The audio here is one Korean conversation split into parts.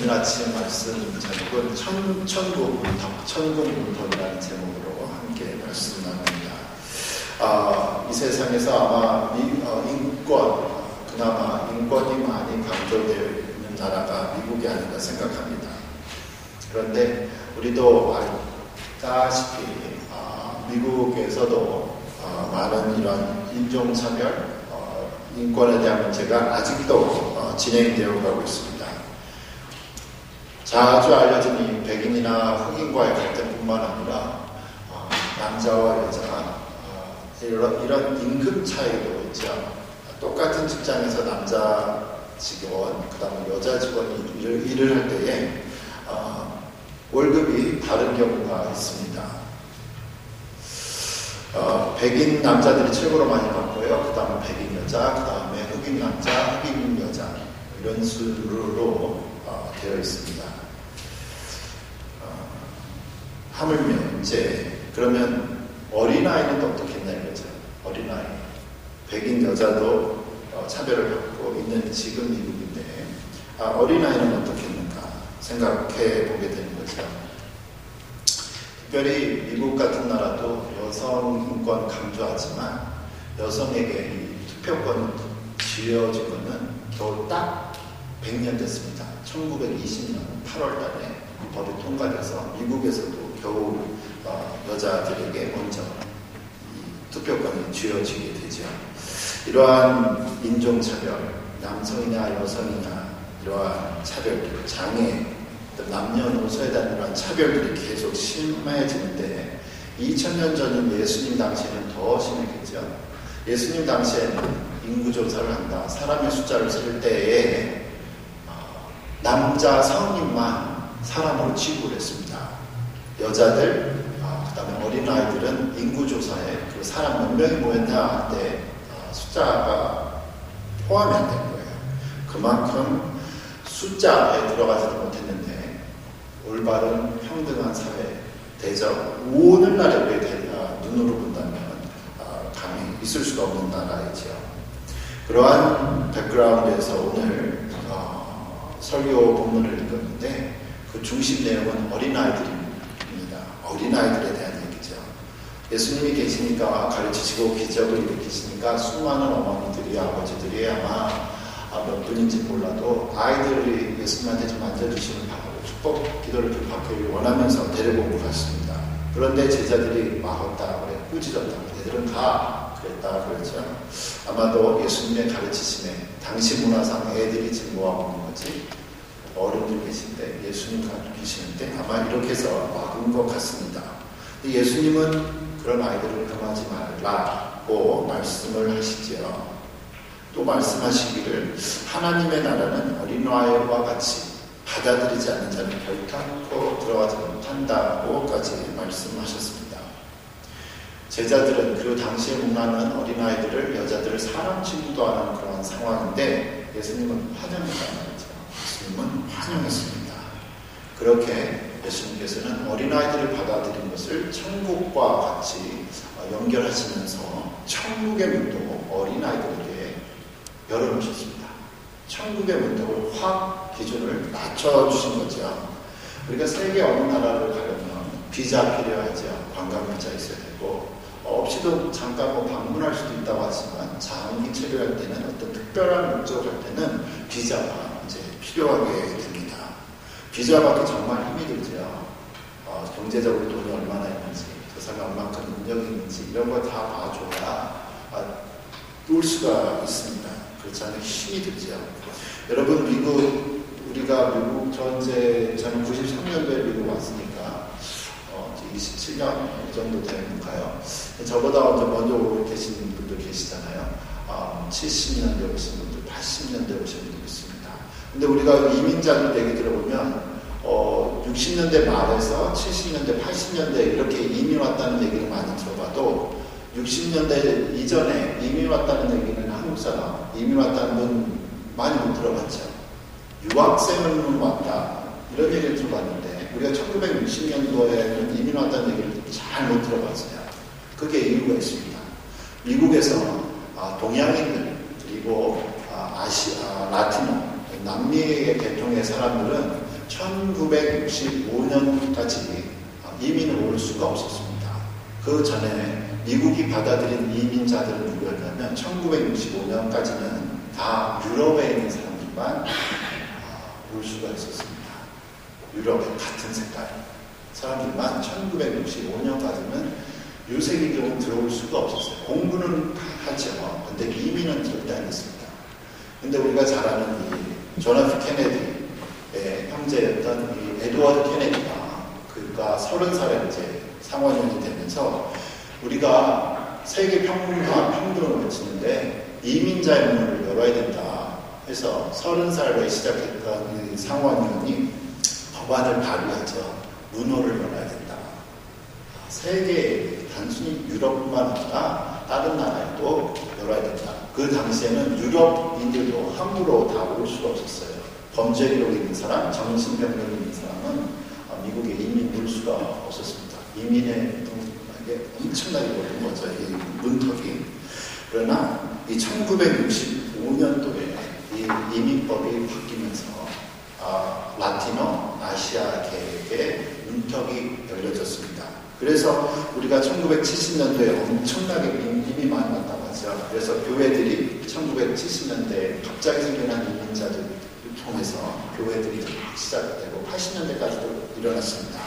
오늘 아침 말씀 제목은 천국 문턱이라는 제목으로 함께 말씀 나눕니다. 이 세상에서 아마 그나마 인권이 많이 강조되어 있는 나라가 미국이 아닌가 생각합니다. 그런데 우리도 알다시피 미국에서도 많은 이런 인종차별, 인권에 대한 문제가 아직도 진행되어 가고 있습니다. 자주 알려진 이 백인이나 흑인과의 갈등뿐만 아니라 남자와 여자 이런 임금 차이도 있죠. 똑같은 직장에서 남자 직원, 그 다음에 여자 직원이 일을 할 때에 월급이 다른 경우가 있습니다. 백인 남자들이 최고로 많이 받고요. 그 다음에 백인 여자, 그 다음에 흑인 남자, 흑인 여자 이런 수로 되어 있습니다. 하물며 이제 그러면 어린아이는 어떻겠냐 이거죠. 어린아이, 백인 여자도 차별을 받고 있는 지금 미국인데 어린아이는 어떻겠는가 생각해 보게 되는 거죠. 특별히 미국 같은 나라도 여성 인권 강조하지만 여성에게 이 투표권이 쥐어진 것은 겨우 딱 100년 됐습니다. 1920년 8월 달에 법이 통과돼서 미국에서도 겨우 여자들에게 먼저 이 투표권이 쥐어지게 되죠. 이러한 인종차별, 남성이냐 여성이냐 이러한 차별들, 장애, 남녀노소에 대한 이러한 차별들이 계속 심해지는데 2000년 전인 예수님 당시에는 더 심했겠죠. 예수님 당시에는 인구조사를 한다. 사람의 숫자를 셀 때에 남자 성인만 사람으로 취급을 했습니다. 여자들, 그 다음에 어린아이들은 인구조사에 그 사람 몇 명이 모였냐 할 때 숫자가 포함이 안 된 거예요. 그만큼 숫자에 들어가지도 못했는데 올바른 평등한 사회, 대적, 오늘날에 우리의 눈으로 본다면 감히 있을 수가 없는 나라이죠. 그러한 백그라운드에서 오늘 설교 본문을 읽었는데 그 중심 내용은 어린아이들입니다. 어린아이들에 대한 얘기죠. 예수님이 계시니까 가르치시고 기적을 일으키시니까 수많은 어머니들이, 아버지들이 아마 몇 분인지 몰라도 아이들이 예수님한테 좀 만져주시는 바라고 축복 기도를 좀 받기를 원하면서 데리고 온 것 같습니다. 그런데 제자들이 막았다 그래, 꾸짖었다. 애들은 가 그랬다 그랬죠. 아마도 예수님의 가르치심에 당시 문화상 애들이 지금 모아보는 거지 어른들 계신데 예수님 가르치시는데 아마 이렇게 해서 막은 것 같습니다. 예수님은 그런 아이들을 금하지 말라고 말씀을 하시지요. 또 말씀하시기를 하나님의 나라는 어린아이와 같이 받아들이지 않는 자는 결탄코 들어가지 못한다고까지 말씀하셨습니다. 제자들은 그 당시의 문화는 어린아이들을, 여자들을 사람 취급도 안 하는 그런 상황인데 예수님은 환영했단 말이죠. 예수님은 환영했습니다. 그렇게 예수님께서는 어린아이들을 받아들인 것을 천국과 같이 연결하시면서 천국의 문도 어린아이들에게 열어놓으셨습니다. 천국의 문턱을 확 기준을 낮춰주신 거죠. 우리가 세계 어느 나라를 가려면 비자 필요하죠. 관광 비자 있어야 되고 없이도 잠깐 방문할 수도 있다고 하지만 장기 체류할 때는 어떤 특별한 목적을 할 때는 비자가 이제 필요하게 됩니다. 비자 받기 정말 힘이 들죠. 경제적으로 돈이 얼마나 있는지, 저 사람이 얼마큼 능력이 있는지 이런 걸 다 봐줘야 올 수가 있습니다. 그렇지 않으면 힘이 들죠. 여러분 우리가 미국 전제 저는 93년도에 미국 왔으니까 27년 정도 되는가요? 저보다 먼저 오고 계신 분들 계시잖아요. 70년대 오신 분들, 80년대 오신 분들 있습니다. 근데 우리가 이민자들 얘기 들어보면 60년대 말에서 70년대, 80년대 이렇게 이민 왔다는 얘기를 많이 들어봐도 60년대 이전에 이민 왔다는 얘기는 한국 사람, 이민 왔다는 분 많이 못 들어봤죠. 유학생은 왔다 이런 얘기를 들어봤는데 우리가 1960년도에 이민 왔다는 얘기를 잘 못 들어봤어요. 그게 이유가 있습니다. 미국에서 동양인들 그리고 아시아, 라티노, 남미의 계통의 사람들은 1965년까지 이민을 올 수가 없었습니다. 그 전에 미국이 받아들인 이민자들은 누구였냐면 1965년까지는 다 유럽에 있는 사람들만 올 수가 있었습니다. 유럽의 같은 색깔 사람들만 1965년까지는 유색인종은 들어올 수가 없었어요. 공부는 하죠. 근데 이민은 절대 안 했습니다. 근데 우리가 잘 아는 이 존 F 케네디의 형제였던 이 에드워드 케네디가 그가 30살에 이제 상원년이 되면서 우리가 세계 평등을 외치는데 이민자의 문을 열어야 된다 해서 30살에 시작했던 이 상원년이 법안을 발의하죠. 문호를 열어야 된다. 세계 단순히 유럽뿐만 아니라 다른 나라에도 열어야 된다. 그 당시에는 유럽인들도 함부로 다 올 수가 없었어요. 범죄 기록이 있는 사람, 정신병력이 있는 사람은 미국에 이민 올 수가 없었습니다. 이민의 엄청나게 어려운 거죠. 이 문턱이. 그러나 이 1965년도에 이 이민법이 바뀌면서 라티노, 아시아계에게 문턱이 열려졌습니다. 그래서 우리가 1970년도에 엄청나게 이민이 많이 왔다고 하죠. 그래서 교회들이 1970년대에 갑자기 생겨난 이민자들을 통해서 교회들이 시작되고 80년대까지도 일어났습니다.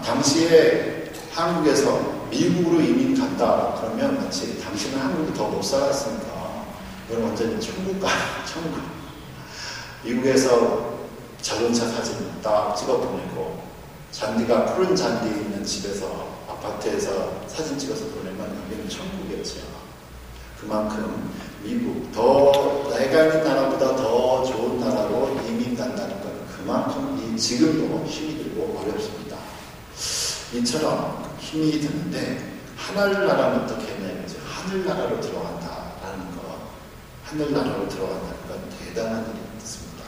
당시에 한국에서 미국으로 이민 간다 그러면 마치 당신은 한국에 더 못 살았으니까 이건 완전히 천국. 미국에서 자동차 사진 딱 찍어 보내고 잔디가 푸른 잔디 있는 집에서 아파트에서 사진 찍어서 보내면 여기는 천국이었죠. 그만큼 미국 내가 있는 나라보다 더 좋은 나라로 이민 간다는 건 그만큼 지금도 힘이 들고 어렵습니다. 이처럼 힘이 드는데 하늘나라는 어떻게 했냐면 하늘나라로 들어간다라는 거, 하늘나라로 들어간다는 건 대단한 일이 있습니다.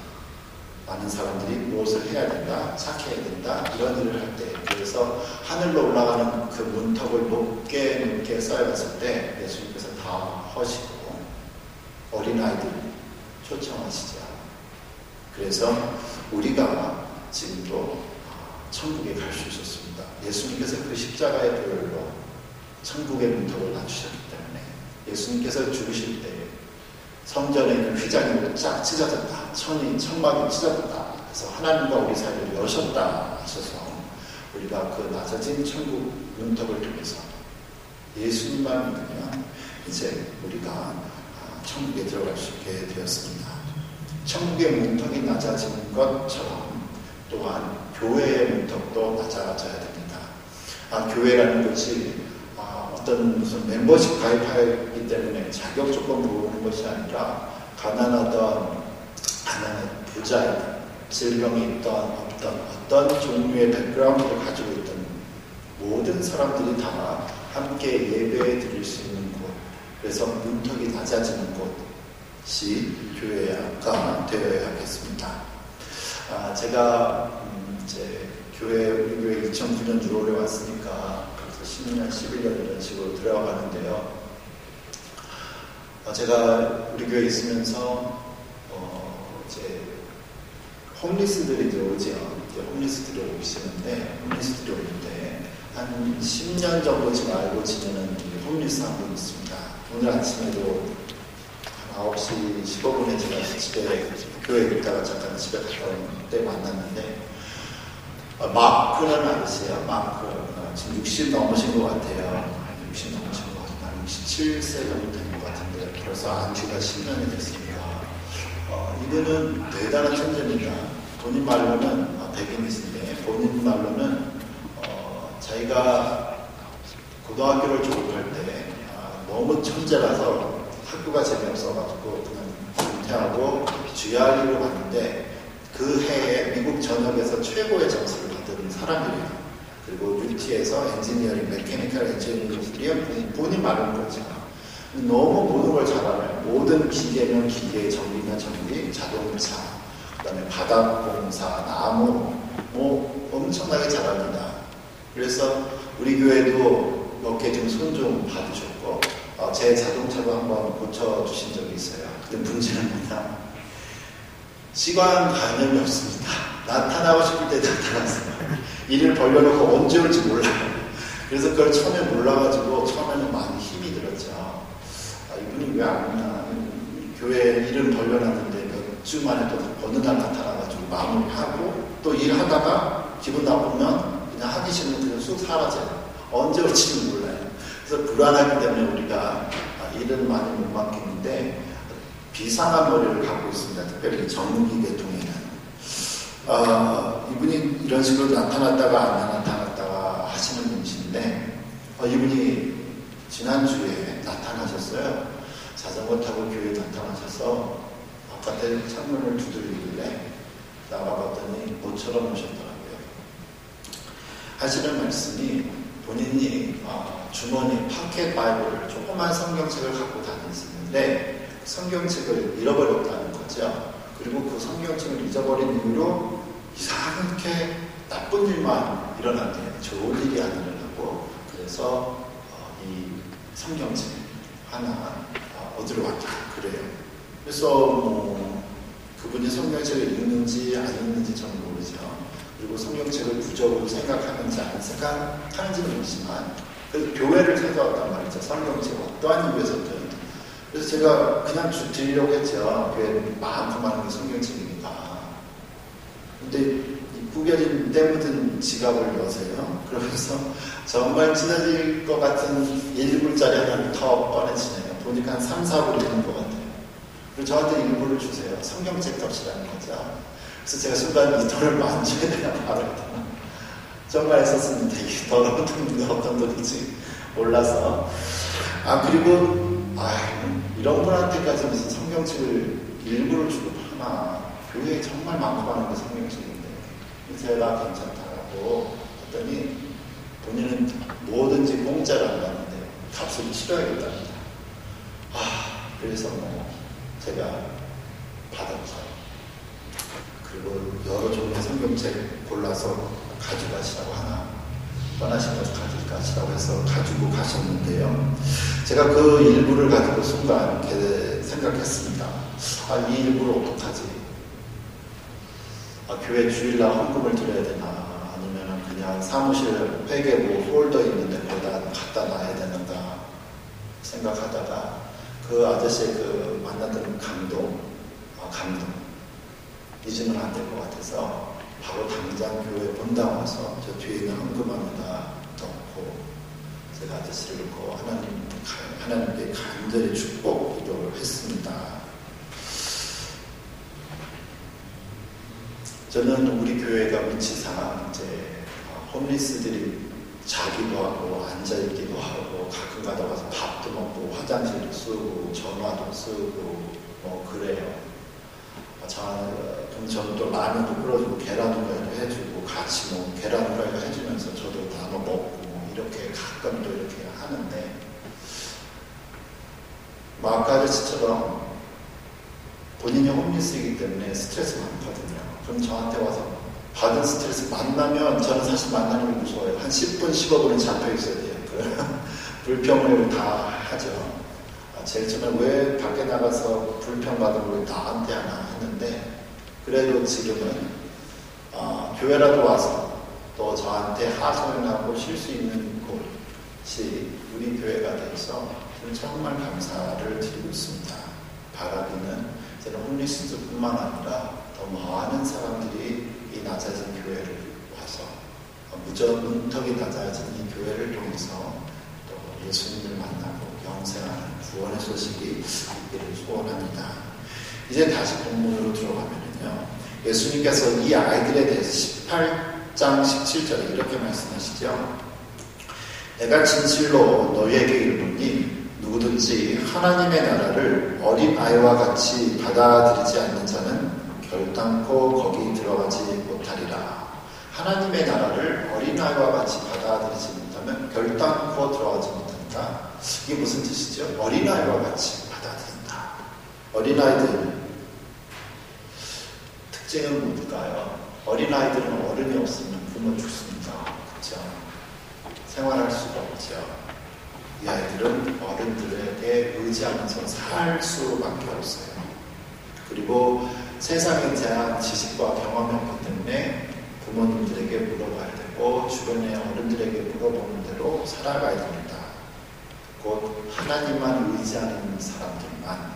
많은 사람들이 무엇을 해야 된다, 착해야 된다 이런 일을 할 때 그래서 하늘로 올라가는 그 문턱을 높게 쌓여갔을 때 예수님께서 다 허시고 어린아이들 초청하시죠. 그래서 우리가 지금도 천국에 갈 수 있었습니다. 예수님께서 그 십자가의 보혈로 천국의 문턱을 낮추셨기 때문에 예수님께서 죽으실 때 성전에 있는 휘장이 쫙 찢어졌다. 천막이 찢어졌다. 그래서 하나님과 우리 사이를 여셨다 하셔서 우리가 그 낮아진 천국 문턱을 통해서 예수님만 믿으면 이제 우리가 천국에 들어갈 수 있게 되었습니다. 천국의 문턱이 낮아지는 것처럼 또한 교회의 문턱도 낮아져야 됩니다. 교회라는 것이 어떤 무슨 멤버십 가입하기 때문에 자격 조건 모으는 것이 아니라 가난하던 부자, 질병이 있던 어떤 종류의 백그라운드를 가지고 있던 모든 사람들이 다 함께 예배에 드릴 수 있는 곳, 그래서 문턱이 낮아지는 곳이 교회가 되어야겠습니다. 제가 이제 우리 교회 2009년 6월에 왔으니까 그래서 10년, 11년 이런 식으로 들어가는데요. 제가 우리 교회에 있으면서 이제 홈리스들이 들어오죠. 홈리스들이 오시는데 홈리스들이 오는데 한 10년 정도 지금 알고 지내는 홈리스 한 분 있습니다. 오늘 아침에도 한 9시 15분에 제가 집에 교회에 있다가 잠깐 집에 갔다 올 때 만났는데 마크는 아저씨예요. 마크 지금 60 넘으신 것 같아요. 60 넘으신 것 같아요. 한 67세 정도 된 것 같은데 벌써 안지가 10년이 됐습니다. 이분은 대단한 천재입니다. 본인 말로는 백인이신데 본인 말로는 자기가 고등학교를 졸업할 때 너무 천재라서 학교가 재미없어가지고 그냥 은퇴하고 GRE로 갔는데 그 해에 미국 전역에서 최고의 점수를 받은 사람이에요. 그리고 UT에서 엔지니어링, 메케니컬 엔지니어링 본인 말은 그렇죠. 너무 모든 걸 잘 알아요. 모든 기계면 기계, 전기면 전기, 자동차, 그 다음에 바닥공사, 나무, 엄청나게 잘합니다. 그래서 우리 교회도 몇 개 좀 손 좀 받으셨고, 제 자동차도 한번 고쳐주신 적이 있어요. 근데 문제는 뭐냐? 시간 개념이 없습니다. 나타나고 싶을 때 나타났어요. 일을 벌려놓고 언제 올지 몰라요. 그래서 그걸 처음에 몰라가지고 처음에는 많이 힘이 들었죠. 이분이 왜 안 오나. 교회에 일은 벌려놨는데 몇 주 만에 또 어느 날 나타나가지고 마무리하고 또 일하다가 기분 나쁘면 그냥 하기 싫으면 그냥 쑥 사라져요. 언제 올지는 몰라요. 그래서 불안하기 때문에 우리가 일은 많이 못 맡기는데 비상한 머리를 갖고 있습니다. 특별히 전기 계통에는. 이분이 이런 식으로 나타났다가 안 나타났다가 하시는 분이신데 이분이 지난주에 나타나셨어요. 자전거 타고 교회에 나타나셔서 바깥에 창문을 두드리길래 나가봤더니 모처럼 오셨더라고요. 하시는 말씀이 본인이 주머니에 파켓 바이블을 조그만 성경책을 갖고 다녔었는데 성경책을 잃어버렸다는 거죠. 그리고 그 성경책을 잊어버린 이후로 이상하게 나쁜 일만 일어났대요. 좋은 일이 안 일어나고. 그래서 이 성경책 하나 얻으러 왔다 그래요. 그래서 그분이 성경책을 읽는지 안 읽는지 저는 모르죠. 그리고 성경책을 부적으로 생각하는지 안 생각하는지는 모르지만 그래서 교회를 찾아왔단 말이죠. 성경책 어떠한 이유에서든. 그래서 제가 그냥 드리려고 했죠. 교회 많고 많은 게 성경책이니까. 근데 이 구겨진 때 묻은 지갑을 여세요. 그러면서 정말 찢어질 것 같은 1불짜리 하나를 더 꺼내시네요. 보니까 한 3, 4불이 되는 것 같아요. 그리고 저한테 1불을 주세요. 성경책 값이라는 거죠. 그래서 제가 순간 이 돈을 만져야 되나 말아야 되나 정말 했었습니다. 이 더러운 돈인데 어떤 돈인지 몰라서. 그리고 이런 분한테까지 무슨 성경책을 일부를 주고 파나. 교회에 정말 많고 많은 게 성경책인데 제가 괜찮다라고 했더니 본인은 뭐든지 공짜로 한다는데 값을 치러야겠답니다. 그래서 제가 받았죠. 그리고 여러 종류의 성경책 골라서 가져가시라고 하나 떠나신 것 가져가시라고 해서 가지고 가셨는데요. 제가 그 일부를 가지고 순간 이렇게 생각했습니다. 이 일부를 어떡하지? 교회 주일날 헌금을 드려야 되나? 아니면 그냥 사무실 회계부 폴더 있는데 거기다 갖다 놔야 되는가? 생각하다가 그 아저씨의 그 만났던 감동 잊으면 안 될 것 같아서 바로 당장 교회 본당 와서 저 뒤에 있는 헌금함에다 넣고 제가 아저씨를 놓고 하나님께 간절히 축복 기도를 했습니다. 저는 우리 교회가 위치상 이제 홈리스들이 자기도 하고 앉아있기도 하고 가끔 가다 가서 밥도 먹고 화장실도 쓰고 전화도 쓰고 그래요. 저는 또 라면도 끓여주고 계란 후라이도 해주고 같이 계란 후라이도 해주면서 저도 나눠 먹고 이렇게 가끔 또 이렇게 하는데 아까 아저씨처럼 본인이 홈리스이기 때문에 스트레스 많거든요. 그럼 저한테 와서 받은 스트레스 만나면 저는 사실 만나는 게 무서워요. 한 10분, 15분은 잡혀 있어야 돼요. 불평을 다 하죠. 제일 처음에 왜 밖에 나가서 불평받은 걸 나한테 하나 했는데 그래도 지금은 교회라도 와서 또 저한테 하소연을 하고 쉴 수 있는 곳이 우리 교회가 돼서 저는 정말 감사를 드리고 있습니다. 바라기는 저는 홈리스뿐만 아니라 더 많은 사람들이 이 낮아진 교회를 와서 문턱이 낮아진 이 교회를 통해서 또 예수님을 만나고 영생하는 구원의 소식이 있기를 소원합니다. 이제 다시 본문으로 들어가면요. 예수님께서 이 아이들에 대해서 18장 17절에 이렇게 말씀하시죠. 내가 진실로 너희에게 이르노니 누구든지 하나님의 나라를 어린 아이와 같이 받아들이지 않는 자는 결단코 거기 들어가지 못하리라. 하나님의 나라를 어린 아이와 같이 받아들이지 못하면 결단코 들어가지 못한다. 이게 무슨 뜻이죠? 어린 아이와 같이 받아들인다. 어린 아이들 특징은 뭘까요? 어린 아이들은 어른이 없으면 굶어 죽습니다. 그렇죠? 생활할 수가 없죠. 이 아이들은 어른들에게 의지하면서 살 수밖에 없어요. 그리고 세상에 대한 지식과 경험이 없기 때문에 부모님들에게 물어봐야 되고 주변의 어른들에게 물어보는 대로 살아가야 됩니다. 곧 하나님만 의지하는 사람들만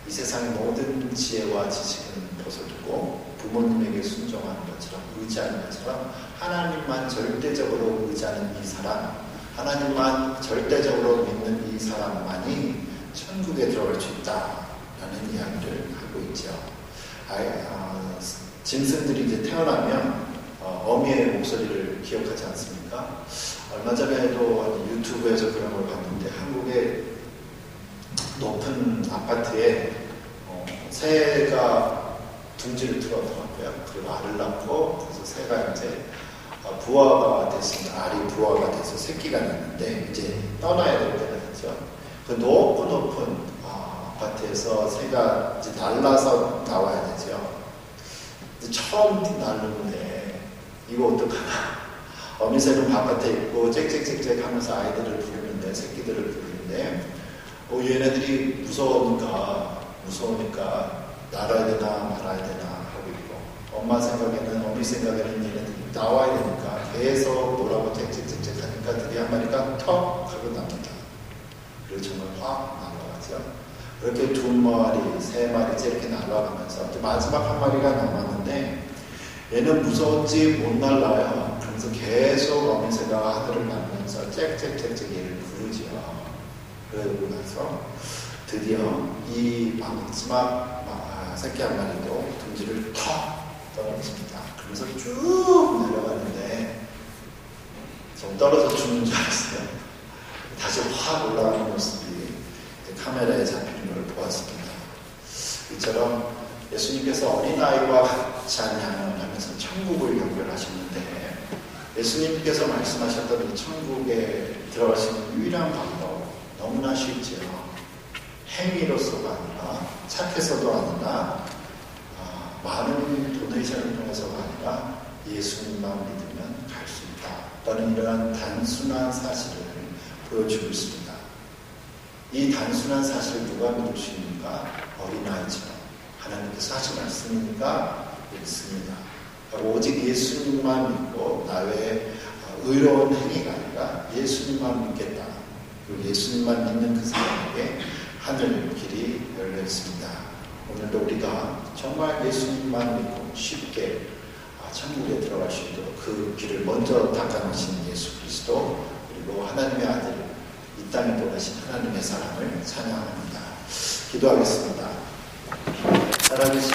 이 세상의 모든 지혜와 지식은 벗어두고 부모님에게 순종하는 것처럼 의지하는 것처럼 하나님만 절대적으로 의지하는 이 사람, 하나님만 절대적으로 믿는 이 사람만이 천국에 들어갈 수 있다라는 이야기를 하고 있죠. 짐승들이 이제 태어나면 어미의 목소리를 기억하지 않습니까? 얼마 전에도 유튜브에서 그런 걸 봤는데 한국의 높은 아파트에 새가 둥지를 틀어더라고요. 그리고 알을 낳고 그래서 새가 이제 부화가 됐습니다. 알이 부화가 돼서 새끼가 났는데 이제 떠나야 될 때가 됐죠. 그 높은 아파트에서 새가 이제 날라서 나와야 되죠. 처음 날르는데 이거 어떡하나. 어미새는 바깥에 있고 짹짹짹짹 하면서 아이들을 부르는데 새끼들을 부르는데 얘네들이 무서우니까 날아야 되나 말아야 되나 하고 있고 엄마 생각에는 어미 생각에는 얘네들이 나와야 되니까 계속 뭐라고 짹짹짹짹 하니까 드디어 한 마리가 턱 하고 납니다. 그리고 정말 확 날아가죠. 그렇게 2마리, 3마리째 이렇게 날아가면서 마지막 한 마리가 남았는데 얘는 무서웠지 못 날라요. 그래서 계속 어미새가 하늘을 날면서 짹짹짹짹 얘를 부르지요. 그러고 나서 드디어 이 마지막 새끼 한 마리도 둥지를 턱 떨어집니다. 그러면서 쭉 내려가는데 좀 떨어져 죽는 줄 알았어요. 다시 확 올라가는 모습이 카메라에 잡히는 걸 보았습니다. 이처럼 예수님께서 어린아이와 같이 찬양을 하면서 천국을 연결하셨는데 예수님께서 말씀하셨던 이 천국에 들어갈 수 있는 유일한 방법 너무나 쉽지요. 행위로서가 아니라 착해서도 아니라 많은 도네이션을 통해서가 아니라 예수님만 믿으면 갈 수 있다라는 이러한 단순한 사실을 보여주고 있습니다. 이 단순한 사실을 누가 믿을 수 있는가? 어린아이처럼 하나님께서 하신 말씀이니까 믿습니다. 오직 예수님만 믿고 나 외에 의로운 행위가 아니라 예수님만 믿겠다. 그리고 예수님만 믿는 그 사람에게 하늘 길이 열려 있습니다. 오늘도 우리가 정말 예수님만 믿고 쉽게 천국에 들어갈 수 있도록 그 길을 먼저 닦아놓으신 예수 그리스도 그리고 하나님의 아들 이 땅에 보내신 하나님의 사랑을 찬양합니다. 기도하겠습니다. 살아계신